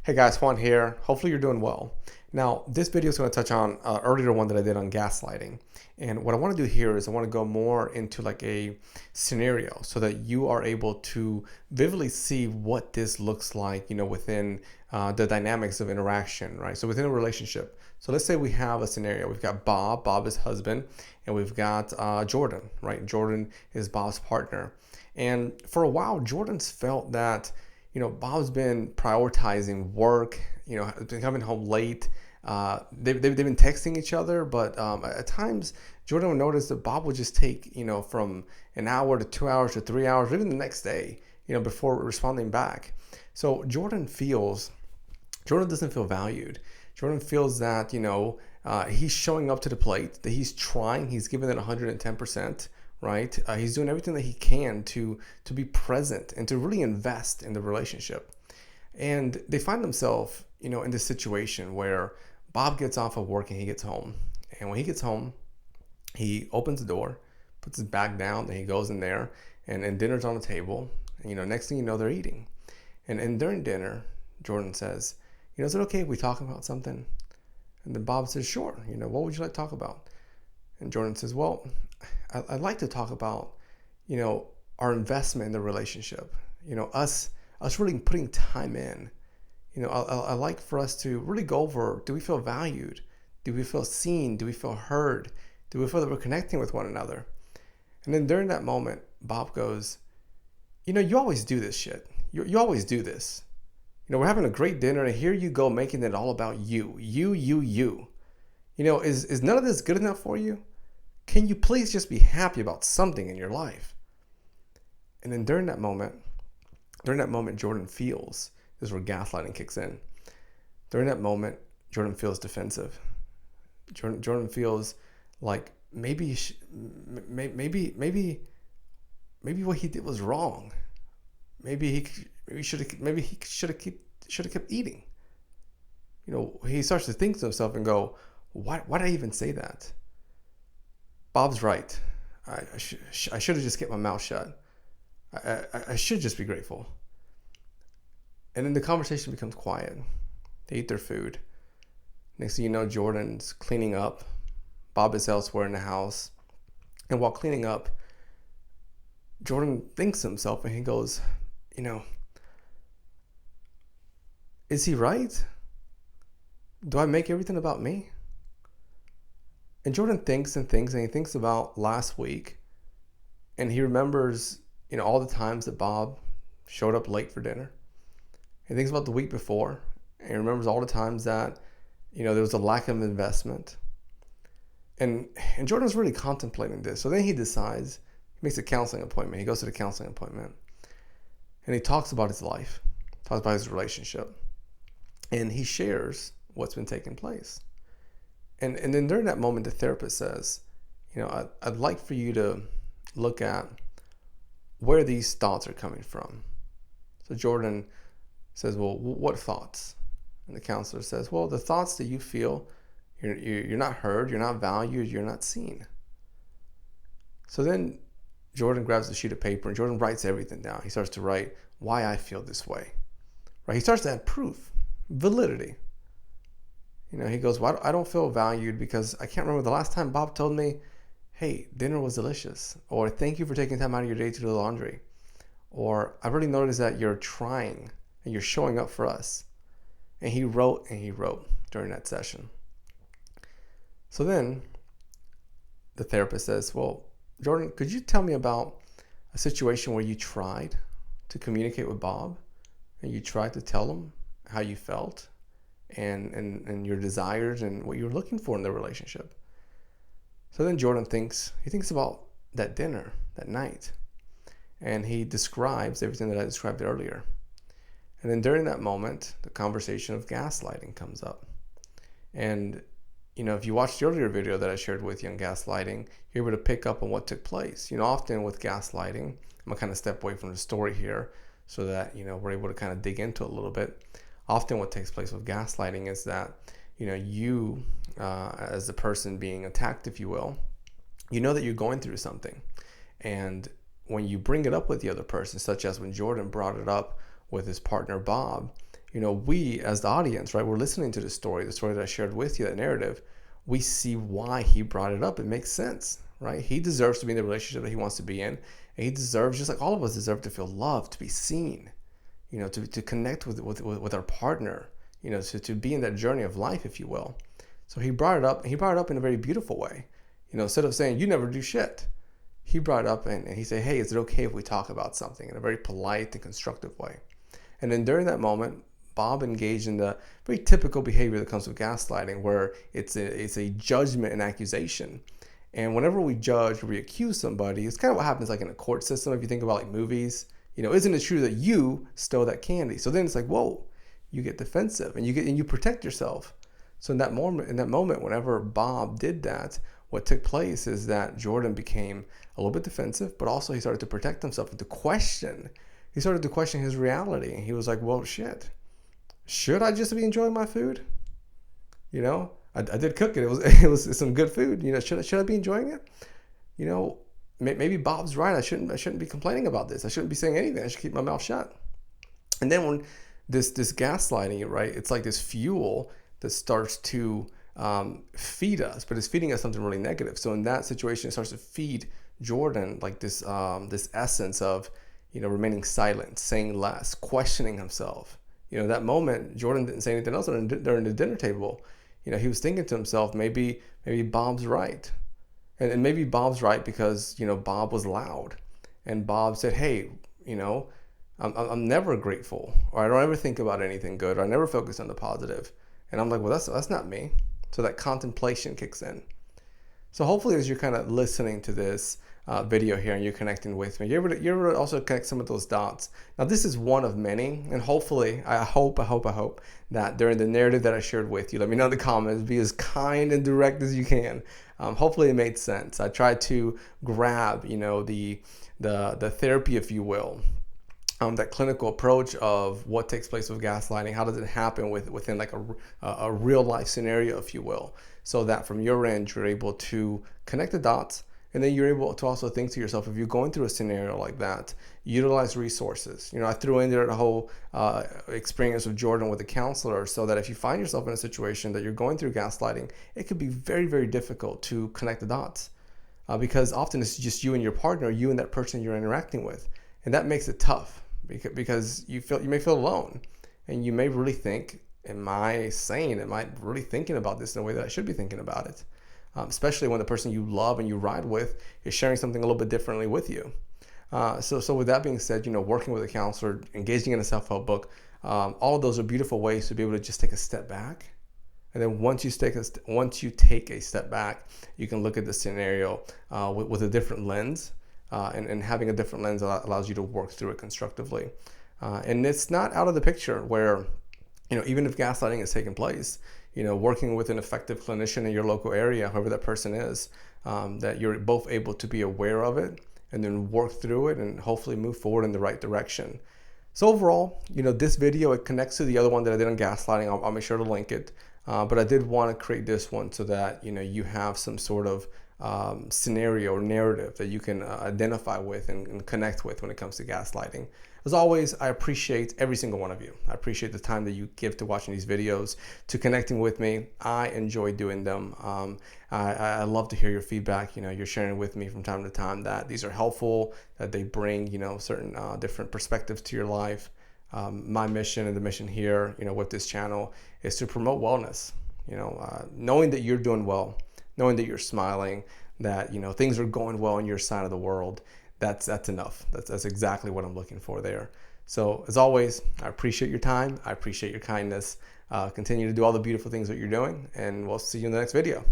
Hey guys, Juan here. Hopefully you're doing well. Now, this video is going to touch on earlier one that I did on gaslighting. And what I want to do here is I want to go more into like a scenario so that you are able to vividly see what this looks like, within the dynamics of interaction, right? So within a relationship. So let's say we have a scenario. We've got Bob is husband, and we've got Jordan, right? Jordan is Bob's partner. And for a while, Jordan's felt that Bob's been prioritizing work, been coming home late. They've been texting each other, but at times Jordan would notice that Bob would just take, from an hour to 2 hours to 3 hours, or even the next day, before responding back. So Jordan doesn't feel valued. Jordan feels that, he's showing up to the plate, that he's trying, he's giving it 110%. Right? He's doing everything that he can to be present and to really invest in the relationship. And they find themselves, in this situation where Bob gets off of work and he gets home. And when he gets home, he opens the door, puts his bag down, then he goes in there, and dinner's on the table. And, next thing you know, they're eating. And during dinner, Jordan says, is it okay if we talk about something? And then Bob says, sure. What would you like to talk about? And Jordan says, well, I'd like to talk about, our investment in the relationship, us really putting time in. I like for us to really go over, do we feel valued? Do we feel seen? Do we feel heard? Do we feel that we're connecting with one another? And then during that moment, Bob goes, you always do this shit. You always do this. We're having a great dinner and here you go making it all about you. You. Is none of this good enough for you? Can you please just be happy about something in your life? And then during that moment, Jordan feels, this is where gaslighting kicks in. During that moment, Jordan feels defensive. Jordan feels like maybe what he did was wrong. Maybe he should have kept eating. He starts to think to himself and go, why did I even say that? Bob's right. I should have just kept my mouth shut. I should just be grateful. And then the conversation becomes quiet. They eat their food. Next thing you know, Jordan's cleaning up. Bob is elsewhere in the house. And while cleaning up, Jordan thinks to himself and he goes, is he right? Do I make everything about me? And Jordan thinks and he thinks about last week, and he remembers, all the times that Bob showed up late for dinner. He thinks about the week before, and he remembers all the times that, there was a lack of investment. And Jordan's really contemplating this. So then he decides, he makes a counseling appointment. He goes to the counseling appointment, and he talks about his life, talks about his relationship, and he shares what's been taking place. And then during that moment, the therapist says, I'd like for you to look at where these thoughts are coming from. So Jordan says, well, what thoughts? And the counselor says, well, the thoughts that you feel you're not heard, you're not valued, you're not seen. So then Jordan grabs a sheet of paper and Jordan writes everything down. He starts to write why I feel this way. Right? He starts to add proof, validity. He goes, well, I don't feel valued because I can't remember the last time Bob told me, hey, dinner was delicious. Or thank you for taking time out of your day to do the laundry. Or I really noticed that you're trying and you're showing up for us. And he wrote during that session. So then the therapist says, well, Jordan, could you tell me about a situation where you tried to communicate with Bob and you tried to tell him how you felt? And your desires and what you're looking for in the relationship. So then Jordan thinks about that dinner, that night. And he describes everything that I described earlier. And then during that moment, the conversation of gaslighting comes up. And, if you watched the earlier video that I shared with you on gaslighting, you're able to pick up on what took place. Often with gaslighting, I'm going to kind of step away from the story here so that, we're able to kind of dig into it a little bit. Often what takes place with gaslighting is that, you as the person being attacked, if you will, that you're going through something. And when you bring it up with the other person, such as when Jordan brought it up with his partner, Bob, we as the audience, right, we're listening to the story that I shared with you, that narrative. We see why he brought it up. It makes sense, right? He deserves to be in the relationship that he wants to be in. And he deserves, just like all of us deserve, to feel loved, to be seen, to connect with our partner, to be in that journey of life, if you will. So he brought it up, and he brought it up in a very beautiful way. Instead of saying, you never do shit, he brought it up and he said, hey, is it okay if we talk about something, in a very polite and constructive way? And then during that moment, Bob engaged in the very typical behavior that comes with gaslighting, where it's a judgment and accusation. And whenever we judge or we accuse somebody, it's kind of what happens like in a court system. If you think about like movies, isn't it true that you stole that candy? So then it's like, whoa, you get defensive and you protect yourself. So in that moment, whenever Bob did that, what took place is that Jordan became a little bit defensive, but also he started to protect himself and to question. He started to question his reality. He was like, well, shit, should I just be enjoying my food? I did cook it. It was some good food. Should I be enjoying it? Maybe Bob's right. I shouldn't be complaining about this. I shouldn't be saying anything. I should keep my mouth shut. And then when this gaslighting, right, it's like this fuel that starts to feed us, but it's feeding us something really negative. So in that situation, it starts to feed Jordan like this essence of remaining silent, saying less, questioning himself. That moment, Jordan didn't say anything else during the dinner table. He was thinking to himself, maybe Bob's right. And maybe Bob's right because, Bob was loud. And Bob said, hey, I'm never grateful, or I don't ever think about anything good, or I never focus on the positive. And I'm like, well, that's not me. So that contemplation kicks in. So hopefully as you're kind of listening to this video here and you're connecting with me, you're able to also connect some of those dots. Now this is one of many, and hopefully, I hope that during the narrative that I shared with you, let me know in the comments, be as kind and direct as you can. Hopefully it made sense. I tried to grab, the therapy, if you will, that clinical approach of what takes place with gaslighting. How does it happen within like a real life scenario, if you will, so that from your end, you're able to connect the dots. And then you're able to also think to yourself, if you're going through a scenario like that, utilize resources. I threw in there the whole experience of Jordan with a counselor, so that if you find yourself in a situation that you're going through gaslighting, it could be very, very difficult to connect the dots because often it's just you and your partner, you and that person you're interacting with. And that makes it tough because you may feel alone, and you may really think, am I sane? Am I really thinking about this in the way that I should be thinking about it? Especially when the person you love and you ride with is sharing something a little bit differently with you. So with that being said, working with a counselor, engaging in a self-help book, all of those are beautiful ways to be able to just take a step back. And then once you take a step back, you can look at the scenario with a different lens. And having a different lens allows you to work through it constructively. And it's not out of the picture where, even if gaslighting is taking place, working with an effective clinician in your local area, whoever that person is, that you're both able to be aware of it and then work through it and hopefully move forward in the right direction. So overall, this video, it connects to the other one that I did on gaslighting. I'll make sure to link it. But I did want to create this one so that, you have some sort of scenario or narrative that you can identify with and connect with when it comes to gaslighting. As always, I appreciate every single one of you. I appreciate the time that you give to watching these videos, to connecting with me. I enjoy doing them. I love to hear your feedback. You're sharing with me from time to time that these are helpful, that they bring, certain different perspectives to your life. My mission and the mission here, with this channel is to promote wellness. Knowing that you're doing well, knowing that you're smiling, that things are going well on your side of the world, that's enough. That's exactly what I'm looking for there. So as always, I appreciate your time. I appreciate your kindness. Continue to do all the beautiful things that you're doing, and we'll see you in the next video.